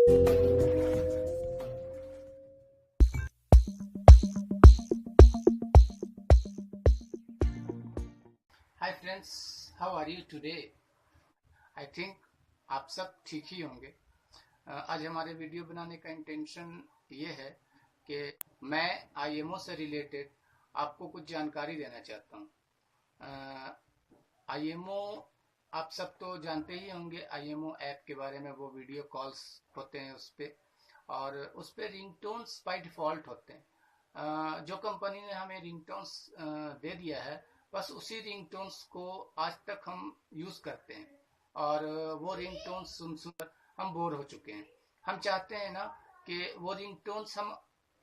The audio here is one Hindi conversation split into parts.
Hi friends, how are you today? I think आप सब ठीक ही होंगे। आज हमारे वीडियो बनाने का इंटेंशन ये है कि मैं आईएमओ से रिलेटेड आपको कुछ जानकारी देना चाहता हूँ। आईएमओ आप सब तो जानते ही होंगे, आईएमओ ऐप के बारे में। वो वीडियो कॉल्स होते हैं उस पर, और उस पर रिंगटोन्स बाय डिफ़ॉल्ट होते हैं। जो कंपनी ने हमें रिंगटोन्स दे दिया है, बस उसी रिंगटोन्स को आज तक हम यूज़ करते हैं, और वो रिंगटोन्स सुन सुन हम बोर हो चुके हैं। हम चाहते हैं ना कि वो रिंगटोन्स हम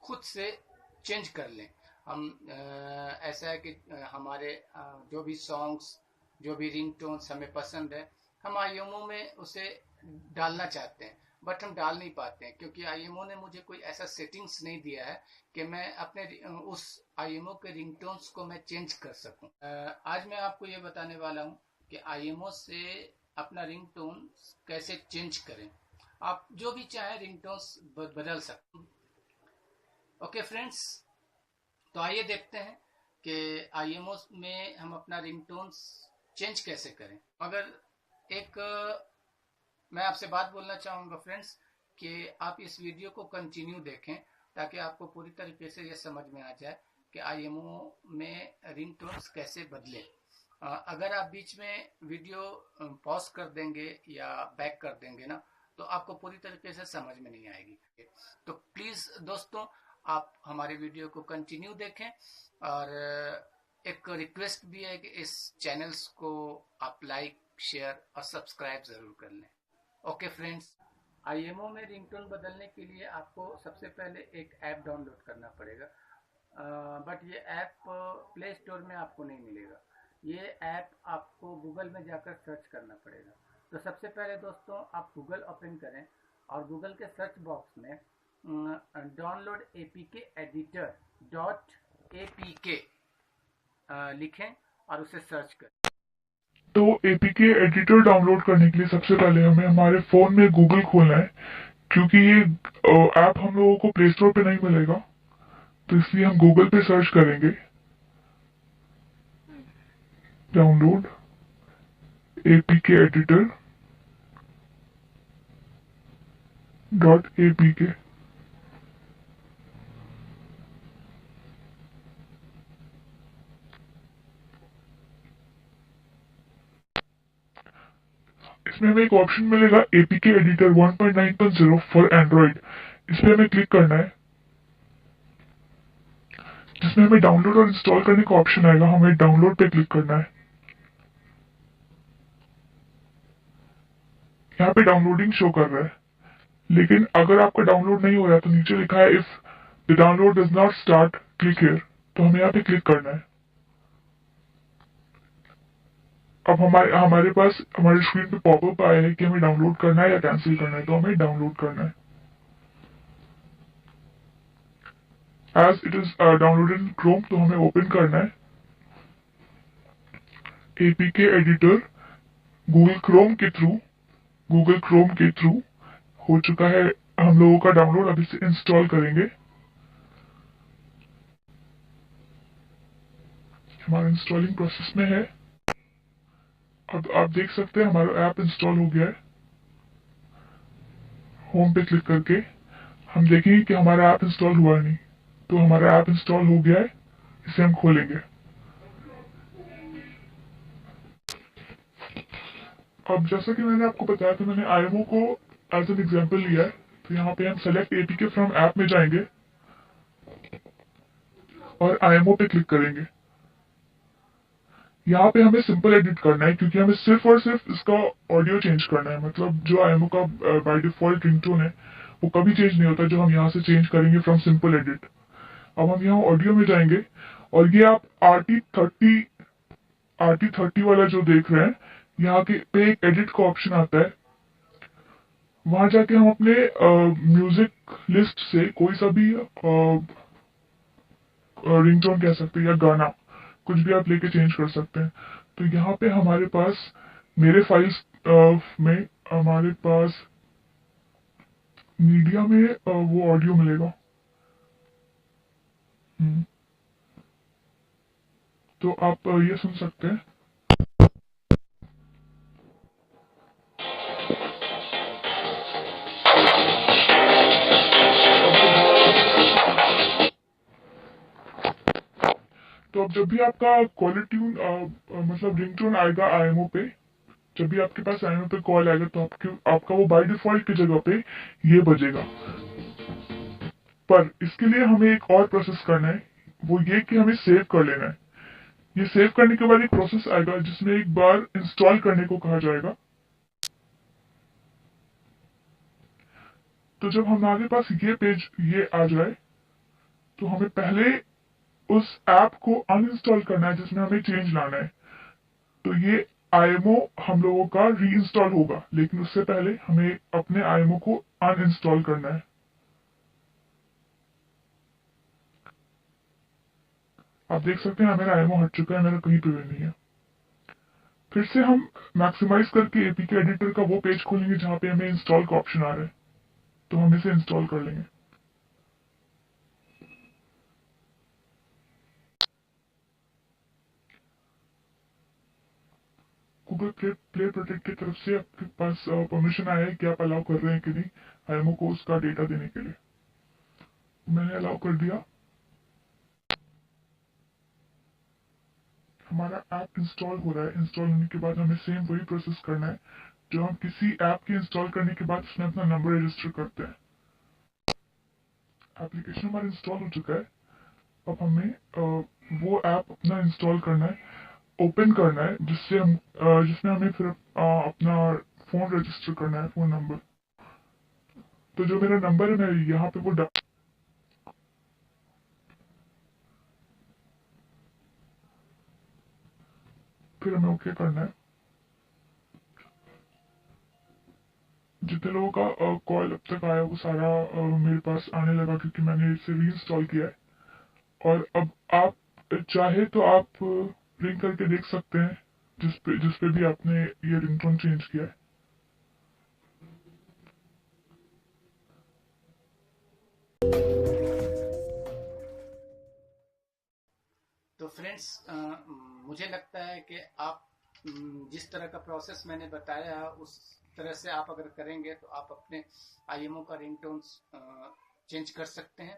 खुद से चेंज कर लें। हम ऐसा है कि हमारे जो भी सॉन्ग्स, जो भी रिंगटोन्स हमें पसंद है, हम आईएमओ में उसे डालना चाहते हैं, बट हम डाल नहीं पाते हैं क्योंकि आईएमओ ने मुझे कोई ऐसा सेटिंग्स नहीं दिया है कि मैं अपने उस आईएमओ के रिंगटोन्स को मैं चेंज कर सकूं। आज मैं आपको ये बताने वाला हूं कि आईएमओ से अपना रिंगटोन कैसे चेंज करें। आप जो भी चाहे रिंगटोन्स बदल सकते हैं। ओके फ्रेंड्स, तो आइए देखते हैं कि आईएमओ में हम अपना रिंगटोन्स चेंज कैसे करें। मगर एक मैं आपसे बात बोलना चाहूँगा फ्रेंड्स, कि आप इस वीडियो को कंटिन्यू देखें ताकि आपको पूरी तरीके से ये समझ में आ जाए कि आईएमओ में रिंगटोन्स कैसे बदलें। अगर आप बीच में वीडियो पॉज कर देंगे या बैक कर देंगे ना, तो आपको पूरी तरीके से समझ में नहीं आएगी। तो प्लीज़ दोस्तों, आप हमारे वीडियो को कंटिन्यू देखें, और एक रिक्वेस्ट भी है कि इस चैनल्स को आप लाइक, शेयर और सब्सक्राइब ज़रूर कर लें। ओके फ्रेंड्स, आईएमओ में रिंगटोन बदलने के लिए आपको सबसे पहले एक ऐप डाउनलोड करना पड़ेगा, बट ये ऐप प्ले स्टोर में आपको नहीं मिलेगा। ये ऐप आपको गूगल में जाकर सर्च करना पड़ेगा। तो सबसे पहले दोस्तों, आप गूगल ओपन करें और गूगल के सर्च बॉक्स में डाउनलोड एपीके एडिटर .apk लिखें और उसे सर्च करें। तो एपीके एडिटर डाउनलोड करने के लिए सबसे पहले हमें हमारे फ़ोन में गूगल खोलना है, क्योंकि ये ऐप हम लोगों को प्ले स्टोर पे नहीं मिलेगा, तो इसलिए हम गूगल पे सर्च करेंगे डाउनलोड एपीके एडिटर .apk। इसमें हमें एक ऑप्शन मिलेगा एपीके एडिटर 1.9.0 फॉर एंड्रॉइड। इस पर हमें क्लिक करना है, जिसमें हमें डाउनलोड और इंस्टॉल करने का ऑप्शन आएगा। हमें डाउनलोड पे क्लिक करना है। यहाँ पे डाउनलोडिंग शो कर रहा है, लेकिन अगर आपका डाउनलोड नहीं हो रहा है तो नीचे लिखा है if the download does not start click here, तो हमें यहाँ पे क्लिक करना है। अब हमारे पास हमारे स्क्रीन पे पॉपअप आया है कि हमें डाउनलोड करना है या कैंसिल करना है, तो हमें डाउनलोड करना है। As it is downloaded in Chrome, तो हमें ओपन करना है एपीके एडिटर गूगल क्रोम के थ्रू हो चुका है हम लोगों का डाउनलोड। अभी से इंस्टॉल करेंगे। हमारा इंस्टॉलिंग प्रोसेस में है। अब आप देख सकते हैं हमारा ऐप इंस्टॉल हो गया है। होम पे क्लिक करके हम देखेंगे कि हमारा ऐप इंस्टॉल हुआ नहीं, तो हमारा ऐप इंस्टॉल हो गया है। इसे हम खोलेंगे। अब जैसा कि मैंने आपको बताया था, मैंने आईएमओ को एज एन एग्जांपल लिया है। तो यहाँ पे हम सेलेक्ट एपीके फ्रॉम ऐप में जाएंगे और आईएमओ पे क्लिक करेंगे। यहाँ पे हमें सिंपल एडिट करना है, क्योंकि हमें सिर्फ और सिर्फ इसका ऑडियो चेंज करना है। मतलब जो आईएमओ का बाय डिफॉल्ट रिंगटोन है वो कभी चेंज नहीं होता, जो हम यहाँ से चेंज करेंगे फ्रॉम सिंपल एडिट। अब हम यहाँ ऑडियो में जाएंगे, और ये आप RT30 वाला जो देख रहे हैं, यहाँ के पे एक एडिट का ऑप्शन आता है। वहां जाके हम अपने म्यूजिक लिस्ट से कोई सा भी रिंगटोन कह सकते हैं या गाना, कुछ भी आप लेके चेंज कर सकते हैं। तो यहाँ पे हमारे पास मेरे फाइल्स में हमारे पास मीडिया में वो ऑडियो मिलेगा। तो आप ये सुन सकते हैं। तो अब जब भी आपका कॉलर ट्यून मतलब रिंगटोन आएगा आईएमओ पे, जब भी आपके पास आईएमओ पे कॉल आएगा तो आपका वो बाय डिफॉल्ट की जगह पे ये बजेगा। पर इसके लिए हमें एक और प्रोसेस करना है, वो ये कि हमें सेव कर लेना है। ये सेव करने के बाद एक प्रोसेस आएगा जिसमें एक बार इंस्टॉल करने को कहा जाएगा। तो जब हमारे पास ये पेज ये आ जाए तो हमें पहले उस ऐप को अनइंस्टॉल करना है जिसमें हमें चेंज लाना है। तो ये आईएमओ हम लोगों का रीइंस्टॉल होगा, लेकिन उससे पहले हमें अपने आईएमओ को अनइंस्टॉल करना है। आप देख सकते हैं मेरा आईएमओ हट चुका है, मेरा कहीं पे भी नहीं है। फिर से हम मैक्सिमाइज करके एपीके एडिटर का वो पेज खोलेंगे जहां पे हमें इंस्टॉल का ऑप्शन आ रहा है, तो हम इसे इंस्टॉल कर लेंगे। गूगल प्ले प्रोटेक्ट की तरफ से आपके पास परमिशन आया है कि आप अलाउ कर रहे हैं कि नहीं आईएमओ को उसका डेटा देने के लिए। मैंने अलाउ कर दिया। हमारा ऐप इंस्टॉल हो रहा है। इंस्टॉल होने के बाद हमें सेम वही प्रोसेस करना है जो हम किसी ऐप के इंस्टॉल करने के बाद उसमें अपना नंबर रजिस्टर करते हैं। एप्लीकेशन हमारा इंस्टॉल हो चुका है। अब हमें वो ऐप अपना इंस्टॉल करना है, ओपन करना है, जिसमें हमें फिर अपना फोन रजिस्टर करना है, फोन नंबर। तो जो मेरा नंबर है मैं यहाँ पे वो फिर हमें ओके करना है। जितने लोगों का कॉल अब तक आया वो सारा मेरे पास आने लगा क्योंकि मैंने इसे रीइंस्टॉल किया है। और अब आप चाहे तो आप रिंग करके देख सकते हैं जिस पे भी आपने ये रिंगटोन चेंज किया है। तो फ्रेंड्स, मुझे लगता है कि आप जिस तरह का प्रोसेस मैंने बताया उस तरह से आप अगर करेंगे तो आप अपने आईएमओ का रिंगटोन चेंज कर सकते हैं।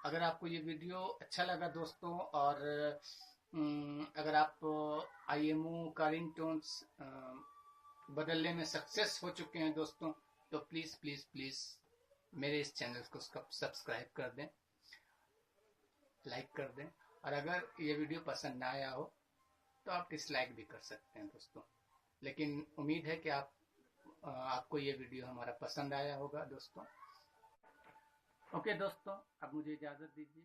अगर आपको ये वीडियो अच्छा लगा दोस्तों, और अगर आप आईएमओ का रिंगटोन्स बदलने में सक्सेस हो चुके हैं दोस्तों, तो प्लीज प्लीज प्लीज मेरे इस चैनल को सब्सक्राइब कर दें, लाइक कर दें। और अगर ये वीडियो पसंद ना आया हो तो आप डिसलाइक भी कर सकते हैं दोस्तों। लेकिन उम्मीद है कि आपको ये वीडियो हमारा पसंद आया होगा दोस्तों। ओके दोस्तों, अब मुझे इजाज़त दीजिए।